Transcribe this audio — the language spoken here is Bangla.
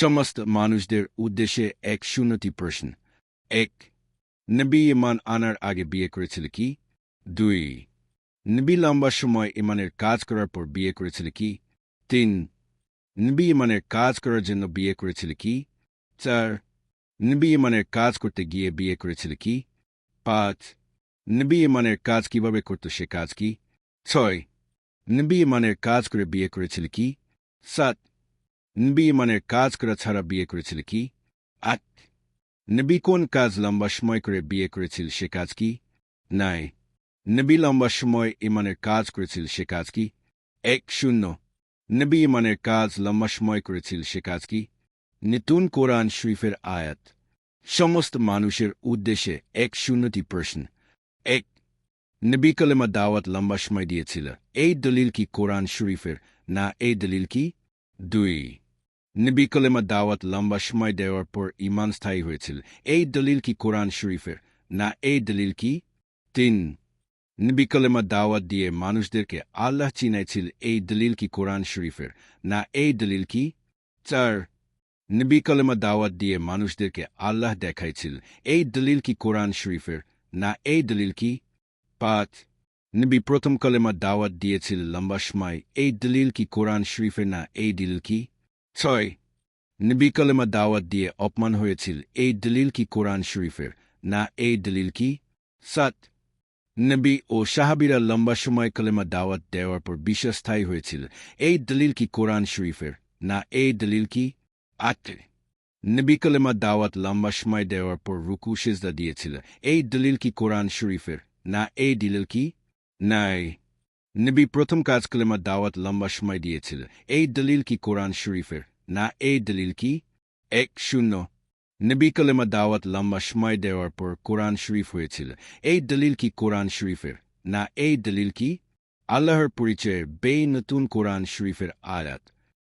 সমস্ত মানুষদের উদ্দেশ্যে এক শূন্যটি প্রশ্ন। 1. নবী ইমান আনার আগে বিয়ে করেছিল কি? 2. নবী লম্বা সময় ইমানের কাজ করার পর বিয়ে করেছিল কি? 3. নবী ইমানের কাজ করার জন্য বিয়ে করেছিল কি? 4. নবী ইমানের কাজ করতে গিয়ে বিয়ে করেছিল কি? 5. নবী ইমানের কাজ কিভাবে করত সে কাজ কি? 6. নবী ইমানের কাজ করে বিয়ে করেছিল কি? 7. নবী ইমানের কাজ করা ছাড়া বিয়ে করেছিল কি? 8. নবী কোন কাজ লম্বা সময় করে বিয়ে করেছিল সে কাজ কি? 9. নবী লম্বা সময় ইমানের কাজ করেছিল সে কাজ কি? 1-0 নবী ইমানের কাজ লম্বা সময় করেছিল সে কাজ কি? নতুন কোরআন শরীফের আয়াত। সমস্ত মানুষের উদ্দেশ্যে 1-0টি প্রশ্ন। 1. নবী কালেমা দাওয়াত লম্বা সময় দিয়েছিল, এই দলিল কি কোরআন শরীফের, না এই দলিল কি? 2. নবী কালেমা দাওয়াত লম্বা সময় দেওয়ার পর ঈমান স্থায়ী হয়েছিল, এই দলিল কি কোরআন শরীফের, না এই দলিল কি? 3. নবী কালেমা দাওয়াত দিয়ে মানুষদেরকে আল্লাহ চিনাইছিল, এই দলিল কি কোরআন শরীফের, না এই দলিল কি? 4. নবী কালেমা দাওয়াত দিয়ে মানুষদেরকে আল্লাহ দেখাইছিল, এই দলিল কি কোরআন শরীফের, না এই দলিল কি? 5. নবী প্রথম কালেমা দাওয়াত দিয়েছিল লম্বা সময়, এই দলিল কি কোরআন শরীফের, না এই দলিল কি? 6. নবী কালেমা দাওয়াত দিয়ে অপমান হয়েছিল, এই দলিল কি কোরআন শরীফের, না এই দলিল কি? 7. নবী ও সাহাবীরা লম্বা সময় কালেমা দাওয়াত দেওয়ার পর বিশ্বাস স্থায়ী হয়েছিল, এই দলিল কি কোরআন শরীফের, না এই দলিল কি? 8. নবী কালেমা দাওয়াত লম্বা সময় দেওয়ার পর রুকু সিজদা দিয়েছিল, এই দলিল কি কোরআন শরীফের, না এই দলিল কি? 9. নবী প্রথম কাজ কালেমা দাওয়াত লম্বা সময় দিয়েছিল, এই দলিল কি কোরআন শরীফের, না এই দলিল কি? 1-0 নবী কালেমা দাওয়াত লম্বা সময় দেওয়ার পর কোরআন শরীফ হয়েছিল, এই দলিল কি কোরআন শরীফের, না এই দলিল কি? আল্লাহর পরিচয়ে নতুন কোরআন শরীফের আয়াত।